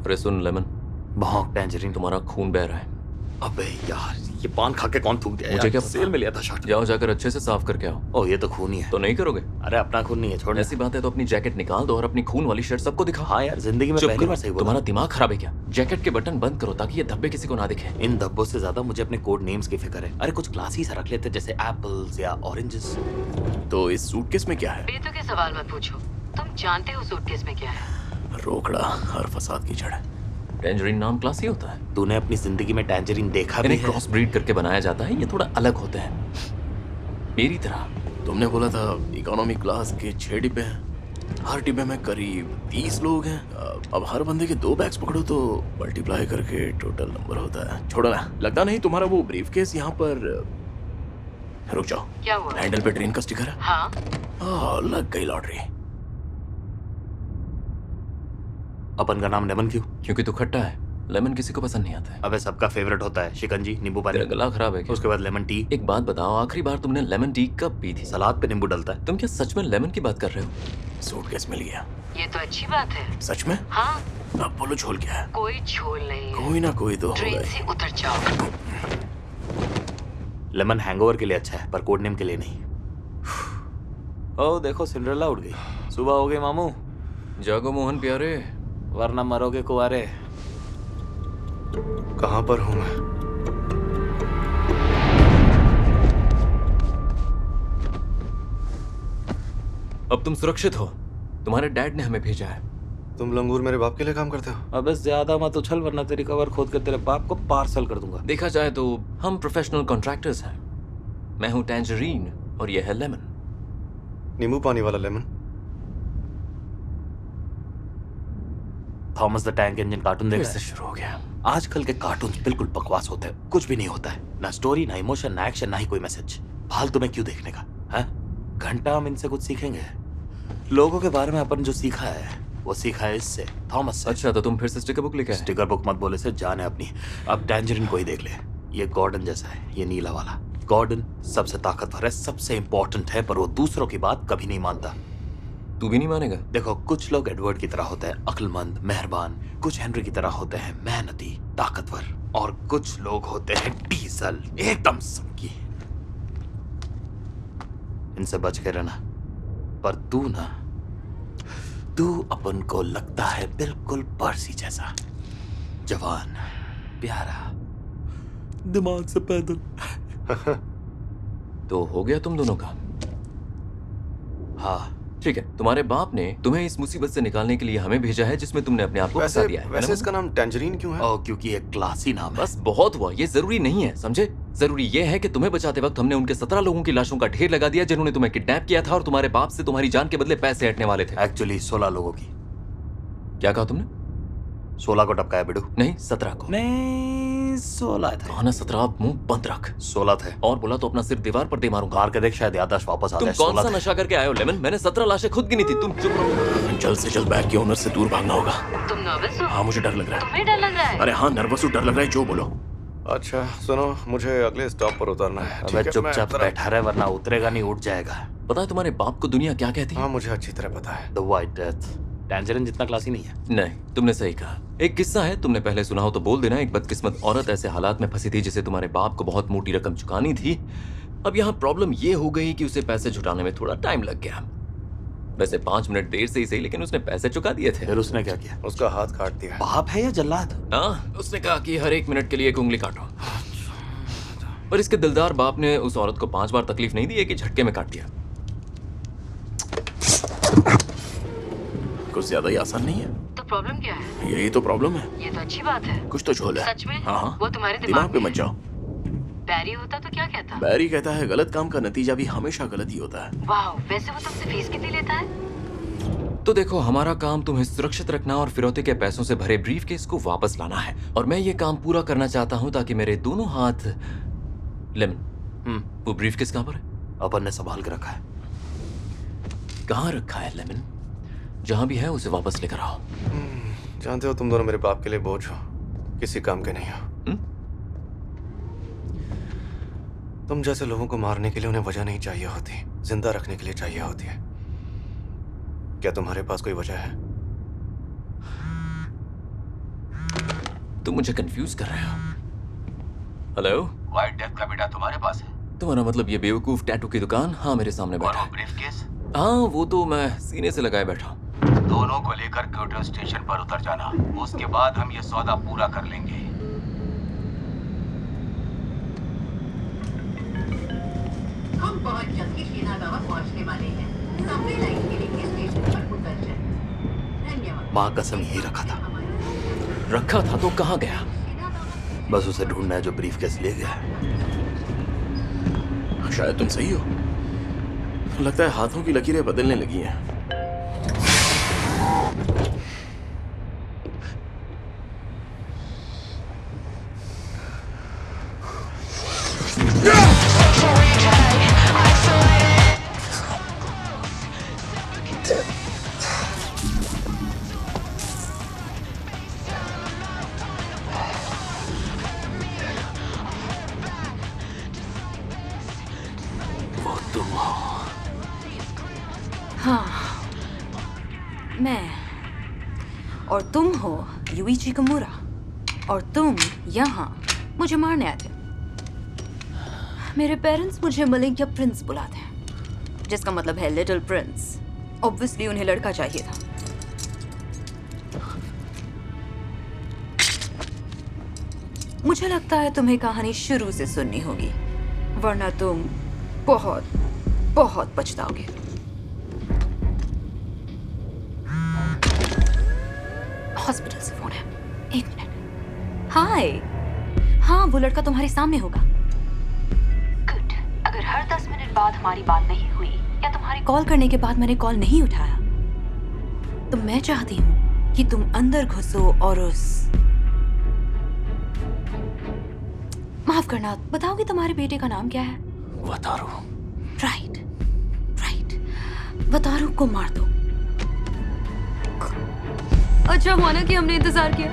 अरे सुन lemon, भौंक tangerine. तुम्हारा खून बह रहा है। अबे यार, ये पान खा के कौन थूक दिया मुझे यार? क्या पता? सेल में लिया था शर्ट। जाओ जाकर अच्छे से साफ करके आओ। ओह, ये तो खून ही है। तो नहीं करोगे? अरे अपना खून नहीं है, छोड़। ऐसी बात है तो अपनी जैकेट निकाल दो और अपनी खून वाली शर्ट सबको दिखाओ। हाँ यार, जिंदगी में चुप पहली करो। बार सही बोला। तुम्हारा दिमाग खराब है क्या? जैकेट के बटन बंद करो ताकि ये धब्बे किसी को ना दिखे। इन धब्बों से ज्यादा मुझे अपने कोड नेम्स की फिक्र है। अरे कुछ क्लासी सा रख लेते, जैसे एप्पल्स या ऑरेंजेस। तो इस सूटकेस में क्या है? बेतु के सवाल मत पूछो, तुम जानते हो सूटकेस में क्या है। रोकड़ा हर फसाद की जड़ है। टैंजरीन नाम क्लासी होता है। तूने अपनी जिंदगी में टैंजरीन देखा भी इन्हें है? क्रॉस ब्रीड करके बनाया जाता है, ये थोड़ा अलग होते हैं मेरी तरह। तुमने बोला था इकोनॉमी क्लास के 6 डिब्बे हैं। हर डिब्बे में करीब 30 लोग हैं। अब हर बंदे के 2 बैग्स पकड़ो तो मल्टीप्लाई करके टोटल नंबर होता है। छोड़ो ना, लगता नहीं तुम्हारा वो ब्रीफकेस यहाँ पर। रुक जाओ, क्या हुआ? हैंडल पे ट्रेन का स्टिकर है। हाँ, लग गई लॉटरी। अपन का नाम लेमन क्यों? क्योंकि तू खट्टा है। लेमन किसी को पसंद नहीं आता है। अबे सबका फेवरेट होता है शिकंजी, नींबू पानी। तेरा गला खराब है क्या? उसके बाद लेमन टी। एक बात बताओ, आखिरी बार तुमने लेमन टी कब पी थी? सलाद पे नींबू डलता है। तुम क्या सच में लेमन की बात कर रहे हो? सूटकेस मिल गया। ये तो अच्छी बात है। सच में? हाँ, अब बोलो झोल क्या है? कोई झोल नहीं है। कोई ना कोई तो ट्रेन होगा ही। से उतर जाओ। लेमन हैंगओवर के लिए अच्छा है, पर कोड नेम के लिए नहीं। ओह देखो, सिंड्रेला उड़ गई। सुबह हो गई मामू, जागो मोहन प्यारे, वरना मरोगे कुआरे। कहाँ पर हूँ मैं? अब तुम सुरक्षित हो। तुम्हारे डैड ने हमें भेजा है। तुम लंगूर मेरे बाप के लिए काम करते हो? अबे ज्यादा मत उछल, वरना तेरी कवर खोद कर तेरे बाप को पार्सल कर दूंगा। देखा जाए तो हम प्रोफेशनल कॉन्ट्रैक्टर्स हैं। मैं हूँ टैंजरीन और ये है लेमन। नींबू पानी वाला lemon. Thomas the tank engine cartoon फिर देखा से है? शुरू हो गया। आजकल के कार्टून बिल्कुल बकवास होते हैं, कुछ भी नहीं होता है। ना स्टोरी, ना इमोशन, ना एक्शन, ना ही कोई मैसेज। फालतू में क्यों देखने का है? घंटा हम इनसे कुछ सीखेंगे। लोगों के बारे में अपन जो सीखा है वो सीखा है इससे, थॉमस से। अच्छा, तो तुम फिर से स्टिकर बुक लेके आए? स्टिकर बुक मत बोले से, जान है अपनी। अब टैंजरीन को ही देख ले, ये गॉर्डन जैसा है, ये नीला वाला। गॉर्डन सबसे ताकतवर है, सबसे इंपॉर्टेंट है, पर वो दूसरों की बात कभी नहीं मानता। तू भी नहीं मानेगा? देखो, कुछ लोग एडवर्ड की तरह होते हैं, अक्लमंद, मेहरबान। कुछ हेनरी की तरह होते हैं, मेहनती, ताकतवर। और कुछ लोग होते हैं डीजल, एकदम संकी। इनसे बच के रहना। पर तू ना, तू अपन को लगता है बिल्कुल पर्सी जैसा, जवान, प्यारा, दिमाग से पैदल। तो हो गया तुम दोनों का। हाँ, ठीक है, तुम्हारे बाप ने तुम्हें इस मुसीबत से निकालने के लिए हमें भेजा है जिसमें तुमने अपने आप को फंसा दिया है। वैसे इसका नाम टैंजरीन क्यों है? और क्योंकि एक क्लासी नाम है। बस बहुत हुआ, ये जरूरी नहीं है, समझे? जरूरी ये है कि तुम्हें बचाते वक्त हमने उनके 17 लोगों की लाशों का ढेर लगा दिया जिन्होंने तुम्हें किडनैप किया था और तुम्हारे बाप से तुम्हारी जान के बदले पैसे हटने वाले थे। एक्चुअली 16 लोगों की। क्या कहा तुमने? 16 को टपकाया बिडू। नहीं, 17 को। नहीं, 16 थे। कहा ना 17, मुंह बंद रख। 16 थे। और बोला तो अपना सिर दीवार पर दे मारूंगा। मार के देख, शायद याददाश्त वापस आ तुम जाए। कौन सा 16 थे। नशा करके आए हो लेमन? मैंने 17 लाशें खुद गिनी थी। तुम चुप रहो। जल्द से जल्द बैग के ओनर से दूर भागना होगा। तुम नर्वस हो? हाँ, मुझे डर लग रहा है। तुम्हें डर लग रहा है? अरे हाँ, नर्वस हूँ, डर लग रहा है, जो बोलो। अच्छा सुनो, मुझे अगले स्टॉप पर उतरना है। अबे ठीक है, चुपचाप मैं बैठा रहे, वरना उतरेगा नहीं, उठ जाएगा। पता है तुम्हारे बाप को दुनिया क्या कहती है? हाँ, मुझे अच्छी तरह पता है। The white death. टैंजरीन जितना क्लासी नहीं है। नहीं, तुमने सही कहा। एक किस्सा है, तुमने पहले सुना हो तो बोल देना। एक बदकिस्मत औरत ऐसे हालात में फंसी थी जिसे तुम्हारे बाप को बहुत मोटी रकम चुकानी थी। अब यहाँ प्रॉब्लम ये हो गई कि उसे पैसे जुटाने में थोड़ा टाइम लग गया। वैसे 5 मिनट देर से ही सही, लेकिन उसने पैसे चुका दिए थे। फिर उसने क्या किया? उसका हाथ काट दिया। बाप है या जल्लाद? हाँ, उसने कहा कि हर 1 मिनट के लिए एक उंगली काटो। पर इसके दिलदार बाप ने उस औरत को 5 बार तकलीफ नहीं दी, कि झटके में काट दिया। कुछ ज्यादा ही आसान नहीं है। तो प्रॉब्लम क्या है? यही तो प्रॉब्लम है। ये तो अच्छी बात है। कुछ तो झोल है। सच में? हाँ हाँ, वो तुम्हारे दिमाग पे मत जाओ। बैरी होता तो क्या कहता? बैरी कहता है गलत काम का नतीजा भी हमेशा गलत ही होता है। वाह, वैसे वो तुमसे फीस कितनी लेता है? तो देखो, हमारा काम तुम्हें सुरक्षित रखना और फिरौती के पैसों से भरे ब्रीफकेस को वापस लाना है। और मैं ये काम पूरा करना चाहता हूँ ताकि मेरे दोनों हाथ। लेमन, वो ब्रीफकेस कहाँ पर है? अपन ने संभाल के रखा है। कहाँ रखा है लेमन? जहाँ भी है उसे वापस लेकर आओ। जानते हो, तुम दोनों मेरे बाप के लिए बोझ हो, किसी काम के नहीं हो। तुम जैसे लोगों को मारने के लिए उन्हें वजह नहीं चाहिए होती, जिंदा रखने के लिए चाहिए होती है। क्या तुम्हारे पास कोई वजह है? तुम मुझे कंफ्यूज कर रहे हो। हेलो, व्हाइट डेथ का बेटा तुम्हारे पास है? तुम्हारा मतलब ये बेवकूफ टैटू की दुकान? हाँ, मेरे सामने और बैठा वो है। ब्रीफकेस? हाँ, वो तो मैं सीने से लगाए बैठा हूँ। दोनों को लेकर क्योटो स्टेशन पर उतर जाना। उसके बाद हम ये सौदा पूरा कर लेंगे। हम बहुत जल्दी शिनागावा पहुंचने वाले हैं। सबवे लाइन के लिए स्टेशन पर उतर जाएं। धन्यवाद। माँ कसम यही रखा था। रखा था तो कहाँ गया? बस उसे ढूंढना है जो ब्रीफकेस ले गया। शायद तुम सही हो। लगता है हाथों की लकीरें बदलने लगी हैं। वो तुम हो। हाँ, मैं। और तुम हो युइची किमुरा। और तुम यहाँ मुझे मारने आए थे। मेरे पेरेंट्स मुझे मलिंगा प्रिंस बुलाते हैं, जिसका मतलब है लिटिल प्रिंस। ऑब्वियसली उन्हें लड़का चाहिए था। मुझे लगता है तुम्हें कहानी शुरू से सुननी होगी, वरना तुम बहुत बहुत पछताओगे। हॉस्पिटल से फोन है। 1 मिनट। हाय। हाँ, वो लड़का तुम्हारे सामने होगा। गुड। अगर हर 10 मिनट बाद हमारी बात नहीं हुई या तुम्हारी कॉल करने के बाद मैंने कॉल नहीं उठाया, तो मैं चाहती हूँ कि तुम अंदर घुसो और उस... माफ करना, बताओगे तुम्हारे बेटे का नाम क्या है? वतारू। Right, right. वतारू को मार दो। अच्छा हुआ ना कि हमने इंतजार किया।